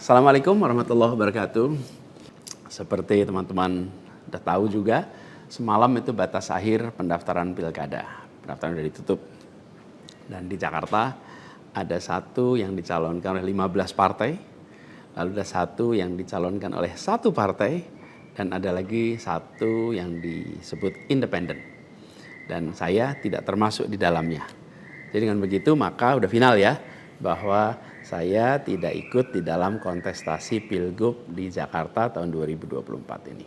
Assalamualaikum warahmatullahi wabarakatuh. Seperti teman-teman udah tahu juga, semalam itu batas akhir pendaftaran pilkada. Pendaftaran sudah ditutup. Dan di Jakarta ada satu yang dicalonkan oleh 15 partai, lalu ada satu yang dicalonkan oleh satu partai, dan ada lagi satu yang disebut independen. Dan saya tidak termasuk di dalamnya. Jadi dengan begitu maka udah final ya, bahwa saya tidak ikut di dalam kontestasi Pilgub di Jakarta tahun 2024 ini.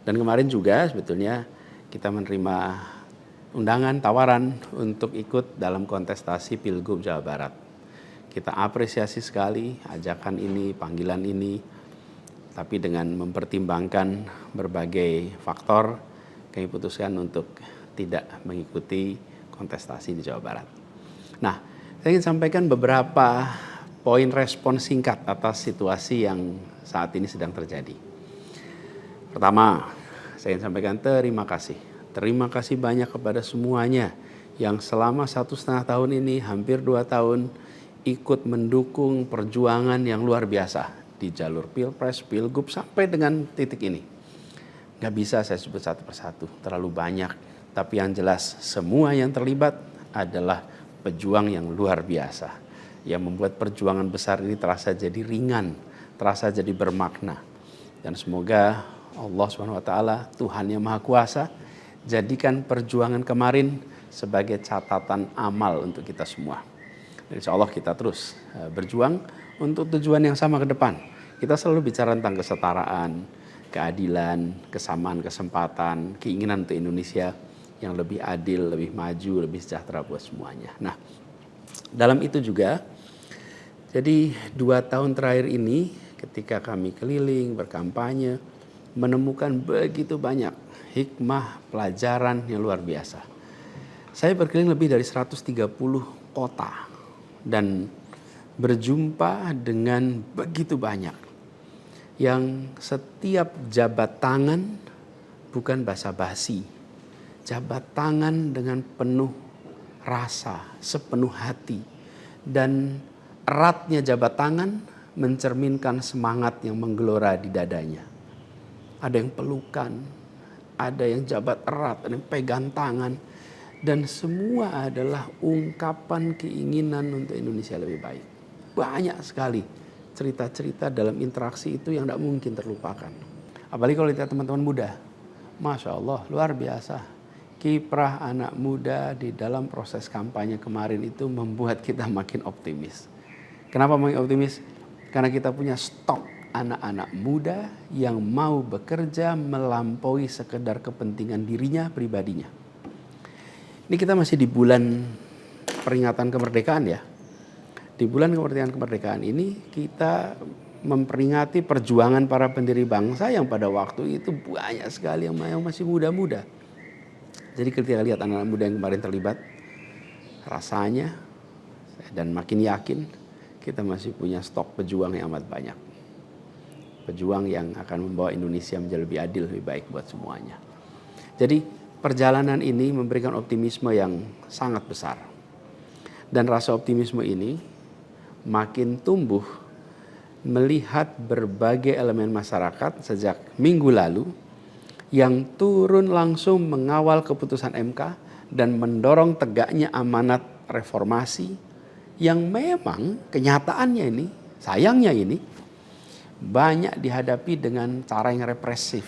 Dan kemarin juga sebetulnya kita menerima undangan, tawaran untuk ikut dalam kontestasi Pilgub Jawa Barat. Kita apresiasi sekali ajakan ini, panggilan ini, tapi dengan mempertimbangkan berbagai faktor, kami putuskan untuk tidak mengikuti kontestasi di Jawa Barat. Nah, saya ingin sampaikan beberapa poin respon singkat atas situasi yang saat ini sedang terjadi. Pertama, saya ingin sampaikan terima kasih. Terima kasih banyak kepada semuanya yang selama 1,5 tahun ini, hampir 2 tahun, ikut mendukung perjuangan yang luar biasa di jalur Pilpres, Pilgub, sampai dengan titik ini. Gak bisa saya sebut satu persatu, terlalu banyak. Tapi yang jelas semua yang terlibat adalah pejuang yang luar biasa, yang membuat perjuangan besar ini terasa jadi ringan, terasa jadi bermakna. Dan semoga Allah SWT, Tuhan yang Maha Kuasa, jadikan perjuangan kemarin sebagai catatan amal untuk kita semua. Dan insya Allah kita terus berjuang untuk tujuan yang sama ke depan. Kita selalu bicara tentang kesetaraan, keadilan, kesamaan kesempatan, keinginan untuk Indonesia yang lebih adil, lebih maju, lebih sejahtera buat semuanya. Nah, dalam itu juga, jadi 2 tahun terakhir ini ketika kami keliling, berkampanye, menemukan begitu banyak hikmah, pelajaran yang luar biasa. Saya berkeliling lebih dari 130 kota dan berjumpa dengan begitu banyak yang setiap jabat tangan bukan basa-basi. Jabat tangan dengan penuh rasa, sepenuh hati. Dan eratnya jabat tangan mencerminkan semangat yang menggelora di dadanya. Ada yang pelukan, ada yang jabat erat, ada yang pegang tangan. Dan semua adalah ungkapan keinginan untuk Indonesia lebih baik. Banyak sekali cerita-cerita dalam interaksi itu yang tidak mungkin terlupakan. Apalagi kalau lihat teman-teman muda. Masya Allah, luar biasa. Kiprah anak muda di dalam proses kampanye kemarin itu membuat kita makin optimis. Kenapa makin optimis? Karena kita punya stok anak-anak muda yang mau bekerja melampaui sekedar kepentingan dirinya, pribadinya. Ini kita masih di bulan peringatan kemerdekaan ya. Di bulan kemerdekaan ini kita memperingati perjuangan para pendiri bangsa yang pada waktu itu banyak sekali yang masih muda-muda. Jadi ketika lihat anak-anak muda yang kemarin terlibat, rasanya dan makin yakin kita masih punya stok pejuang yang amat banyak. Pejuang yang akan membawa Indonesia menjadi lebih adil, lebih baik buat semuanya. Jadi perjalanan ini memberikan optimisme yang sangat besar. Dan rasa optimisme ini makin tumbuh melihat berbagai elemen masyarakat sejak minggu lalu yang turun langsung mengawal keputusan MK dan mendorong tegaknya amanat reformasi yang memang kenyataannya ini, sayangnya ini, banyak dihadapi dengan cara yang represif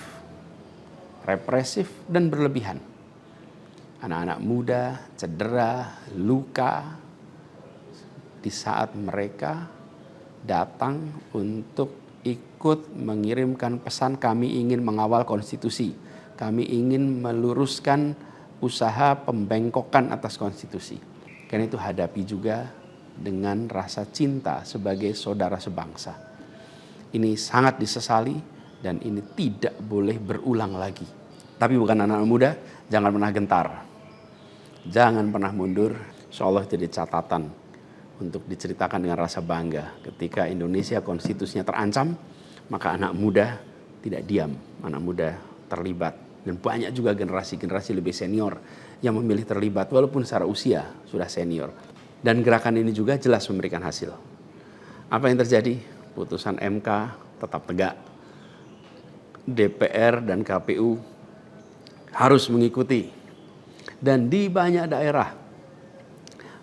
dan berlebihan. Anak-anak muda cedera, luka di saat mereka datang untuk ikut mengirimkan pesan kami ingin mengawal konstitusi. Kami ingin meluruskan usaha pembengkokan atas konstitusi. Karena itu hadapi juga dengan rasa cinta sebagai saudara sebangsa. Ini sangat disesali dan ini tidak boleh berulang lagi. Tapi bukan anak-anak muda, jangan pernah gentar. Jangan pernah mundur. Insyaallah jadi catatan untuk diceritakan dengan rasa bangga. Ketika Indonesia konstitusinya terancam, maka anak muda tidak diam. Anak muda terlibat. Dan banyak juga generasi-generasi lebih senior yang memilih terlibat walaupun secara usia sudah senior. Dan gerakan ini juga jelas memberikan hasil. Apa yang terjadi? putusan MK tetap tegak. DPR dan KPU harus mengikuti. Dan di banyak daerah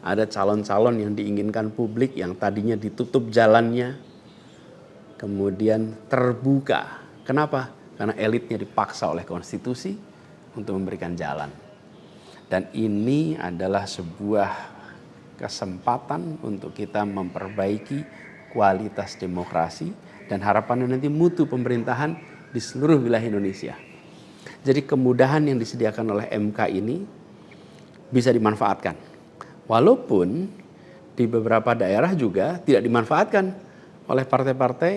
ada calon-calon yang diinginkan publik yang tadinya ditutup jalannya, kemudian terbuka. Kenapa? Karena elitnya dipaksa oleh konstitusi untuk memberikan jalan. Dan ini adalah sebuah kesempatan untuk kita memperbaiki kualitas demokrasi dan harapannya nanti mutu pemerintahan di seluruh wilayah Indonesia. Jadi kemudahan yang disediakan oleh MK ini bisa dimanfaatkan. Walaupun di beberapa daerah juga tidak dimanfaatkan oleh partai-partai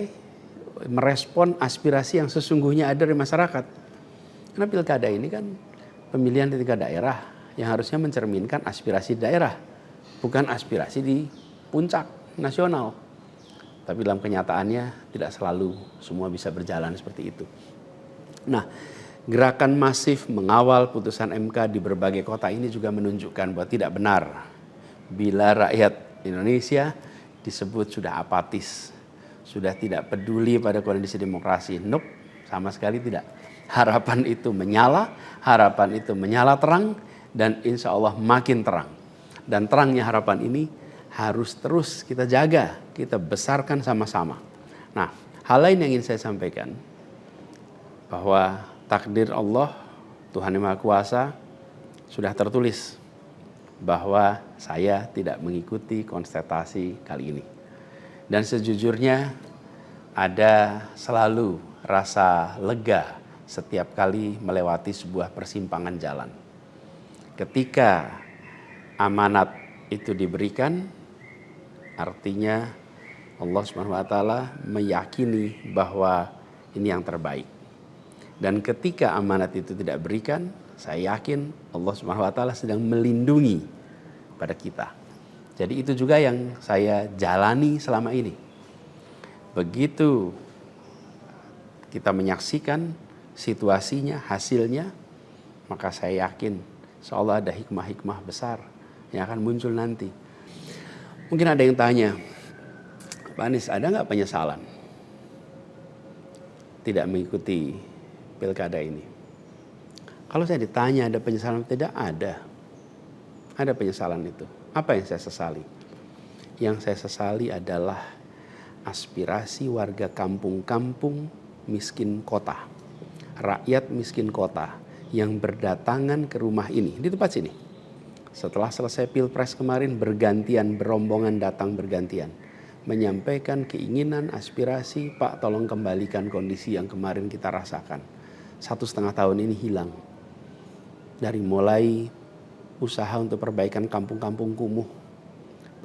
merespon aspirasi yang sesungguhnya ada di masyarakat. Karena pilkada ini kan pemilihan di tingkat daerah yang harusnya mencerminkan aspirasi daerah, bukan aspirasi di puncak nasional. Tapi dalam kenyataannya tidak selalu semua bisa berjalan seperti itu. Nah, gerakan masif mengawal putusan MK di berbagai kota ini juga menunjukkan bahwa tidak benar bila rakyat Indonesia disebut sudah apatis, sudah tidak peduli pada kondisi demokrasi. Nope, sama sekali tidak. Harapan itu menyala, harapan itu menyala terang, dan insya Allah makin terang. Dan terangnya harapan ini harus terus kita jaga, kita besarkan sama-sama. Nah, hal lain yang ingin saya sampaikan, bahwa takdir Allah, Tuhan Yang Maha Kuasa, sudah tertulis bahwa saya tidak mengikuti kontestasi kali ini. Dan sejujurnya ada selalu rasa lega setiap kali melewati sebuah persimpangan jalan. Ketika amanat itu diberikan, artinya Allah Subhanahu wa taala meyakini bahwa ini yang terbaik. Dan ketika amanat itu tidak berikan, saya yakin Allah Subhanahu wa taala sedang melindungi pada kita. Jadi itu juga yang saya jalani selama ini. Begitu kita menyaksikan situasinya, hasilnya, maka saya yakin insya Allah ada hikmah-hikmah besar yang akan muncul nanti. Mungkin ada yang tanya, Pak Anies, ada nggak penyesalan tidak mengikuti pilkada ini? Kalau saya ditanya ada penyesalan, tidak ada. Ada penyesalan itu. Apa yang saya sesali? Yang saya sesali adalah aspirasi warga kampung-kampung miskin kota, rakyat miskin kota yang berdatangan ke rumah ini, di tempat sini. Setelah selesai pilpres kemarin, bergantian, berombongan datang bergantian, menyampaikan keinginan, aspirasi, Pak tolong kembalikan kondisi yang kemarin kita rasakan. 1,5 tahun ini hilang. Dari mulai usaha untuk perbaikan kampung-kampung kumuh,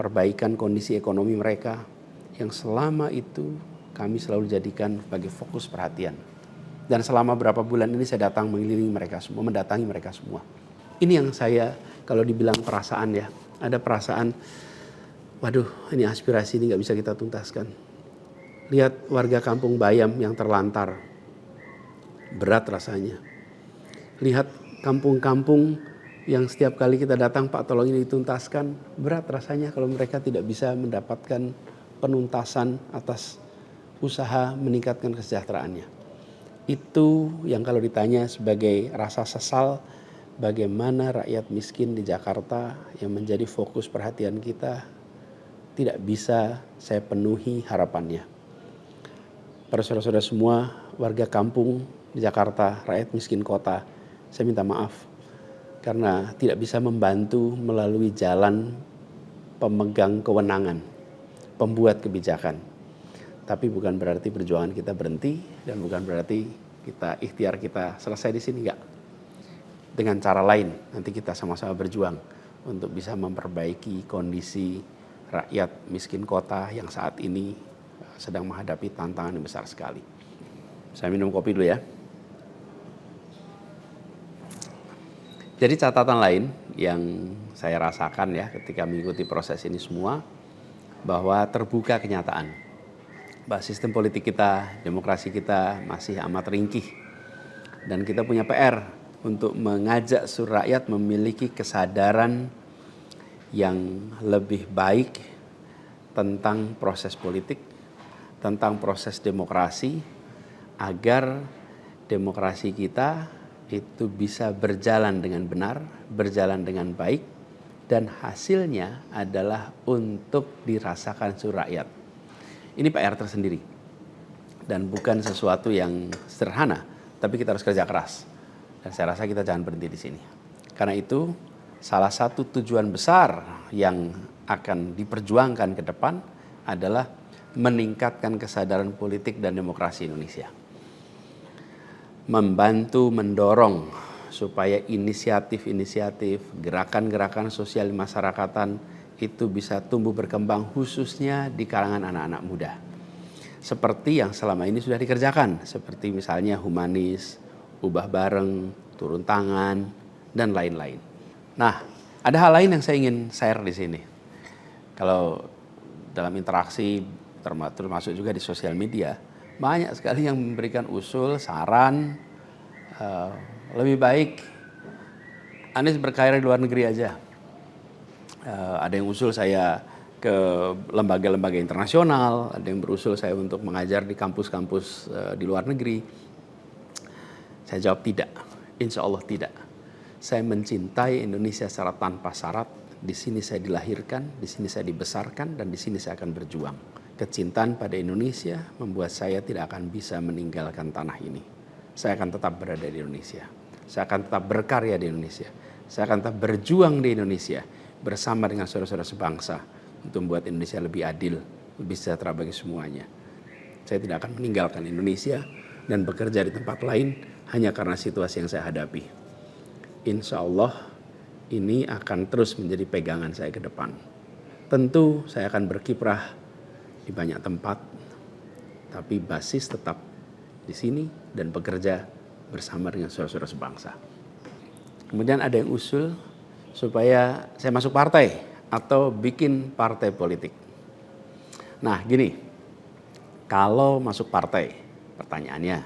perbaikan kondisi ekonomi mereka, yang selama itu kami selalu jadikan sebagai fokus perhatian. Dan selama berapa bulan ini saya datang mengelilingi mereka semua, mendatangi mereka semua. Ini yang saya, kalau dibilang perasaan ya, ada perasaan, waduh ini aspirasi ini gak bisa kita tuntaskan. Lihat warga kampung Bayam yang terlantar, berat rasanya. Lihat kampung-kampung yang setiap kali kita datang, Pak tolong ini dituntaskan, berat rasanya kalau mereka tidak bisa mendapatkan penuntasan atas usaha meningkatkan kesejahteraannya. Itu yang kalau ditanya sebagai rasa sesal, bagaimana rakyat miskin di Jakarta yang menjadi fokus perhatian kita tidak bisa saya penuhi harapannya. Para saudara-saudara semua, warga kampung di Jakarta, rakyat miskin kota, saya minta maaf karena tidak bisa membantu melalui jalan pemegang kewenangan, pembuat kebijakan. Tapi bukan berarti perjuangan kita berhenti dan bukan berarti ikhtiar kita selesai di sini, enggak. Dengan cara lain nanti kita sama-sama berjuang untuk bisa memperbaiki kondisi rakyat miskin kota yang saat ini sedang menghadapi tantangan yang besar sekali. Saya minum kopi dulu ya. Jadi catatan lain yang saya rasakan ya ketika mengikuti proses ini semua, bahwa terbuka kenyataan bahwa sistem politik kita, demokrasi kita masih amat ringkih. Dan kita punya PR untuk mengajak seluruh rakyat memiliki kesadaran yang lebih baik tentang proses politik, tentang proses demokrasi agar demokrasi kita itu bisa berjalan dengan benar, berjalan dengan baik, dan hasilnya adalah untuk dirasakan seluruh rakyat. Ini PR tersendiri dan bukan sesuatu yang sederhana, tapi kita harus kerja keras. Dan saya rasa kita jangan berhenti di sini. Karena itu salah satu tujuan besar yang akan diperjuangkan ke depan adalah meningkatkan kesadaran politik dan demokrasi Indonesia. Membantu mendorong supaya inisiatif-inisiatif, gerakan-gerakan sosial masyarakatan itu bisa tumbuh berkembang khususnya di kalangan anak-anak muda. Seperti yang selama ini sudah dikerjakan, seperti misalnya humanis, ubah bareng, turun tangan, dan lain-lain. Nah, ada hal lain yang saya ingin share di sini. Kalau dalam interaksi, termasuk juga di sosial media, banyak sekali yang memberikan usul, saran, lebih baik Anies berkarir di luar negeri aja. Ada yang usul saya ke lembaga-lembaga internasional, ada yang berusul saya untuk mengajar di kampus-kampus di luar negeri. Saya jawab tidak, insya Allah tidak. Saya mencintai Indonesia secara tanpa syarat. Di sini saya dilahirkan, di sini saya dibesarkan, dan di sini saya akan berjuang. Kecintaan pada Indonesia membuat saya tidak akan bisa meninggalkan tanah ini. Saya akan tetap berada di Indonesia. Saya akan tetap berkarya di Indonesia. Saya akan tetap berjuang di Indonesia bersama dengan saudara-saudara sebangsa untuk membuat Indonesia lebih adil, lebih sejahtera bagi semuanya. Saya tidak akan meninggalkan Indonesia dan bekerja di tempat lain hanya karena situasi yang saya hadapi. Insya Allah ini akan terus menjadi pegangan saya ke depan. Tentu saya akan berkiprah di banyak tempat, tapi basis tetap di sini dan bekerja bersama dengan saudara-saudara sebangsa. Kemudian ada yang usul supaya saya masuk partai atau bikin partai politik. Nah gini, kalau masuk partai, pertanyaannya,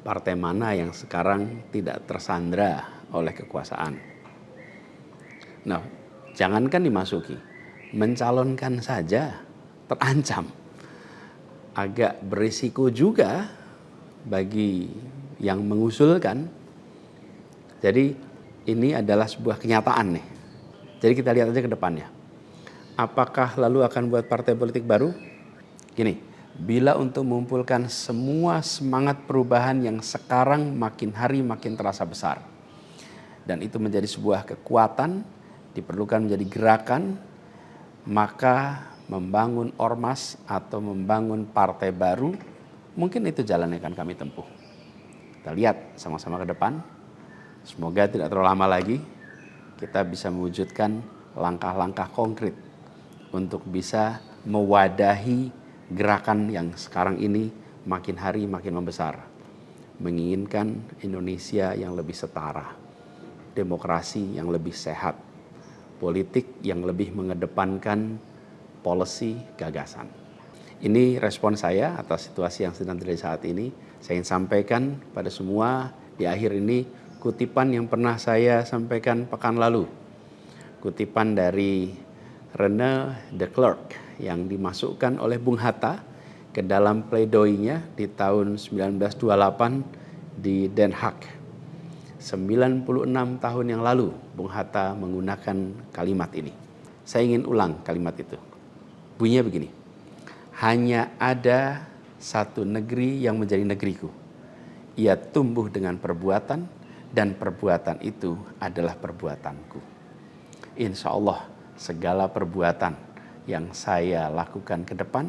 partai mana yang sekarang tidak tersandra oleh kekuasaan? Nah, jangankan dimasuki, mencalonkan saja terancam. Agak berisiko juga bagi yang mengusulkan. Jadi ini adalah sebuah kenyataan nih. Jadi kita lihat aja ke depannya. Apakah lalu akan buat partai politik baru? Gini, bila untuk mengumpulkan semua semangat perubahan yang sekarang makin hari makin terasa besar, dan itu menjadi sebuah kekuatan, diperlukan menjadi gerakan, maka membangun ormas atau membangun partai baru, mungkin itu jalan yang akan kami tempuh. Kita lihat sama-sama ke depan. Semoga tidak terlalu lama lagi kita bisa mewujudkan langkah-langkah konkret untuk bisa mewadahi gerakan yang sekarang ini makin hari makin membesar. Menginginkan Indonesia yang lebih setara, demokrasi yang lebih sehat, politik yang lebih mengedepankan policy gagasan. Ini respon saya atas situasi yang sedang terjadi saat ini. Saya ingin sampaikan pada semua di akhir ini kutipan yang pernah saya sampaikan pekan lalu. Kutipan dari René de Klerk yang dimasukkan oleh Bung Hatta ke dalam pledoinya di tahun 1928 di Den Haag. 96 tahun yang lalu Bung Hatta menggunakan kalimat ini. Saya ingin ulang kalimat itu. Bunyinya begini. Hanya ada satu negeri yang menjadi negeriku. Ia tumbuh dengan perbuatan dan perbuatan itu adalah perbuatanku. Insya Allah segala perbuatan yang saya lakukan ke depan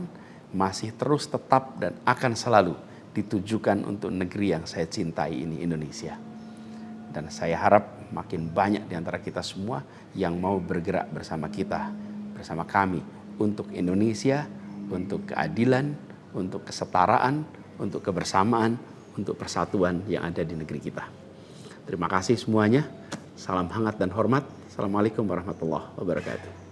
masih terus tetap dan akan selalu ditujukan untuk negeri yang saya cintai ini, Indonesia. Dan saya harap makin banyak di antara kita semua yang mau bergerak bersama kita, bersama kami untuk Indonesia, untuk keadilan, untuk kesetaraan, untuk kebersamaan, untuk persatuan yang ada di negeri kita. Terima kasih semuanya. Salam hangat dan hormat. Assalamualaikum warahmatullahi wabarakatuh.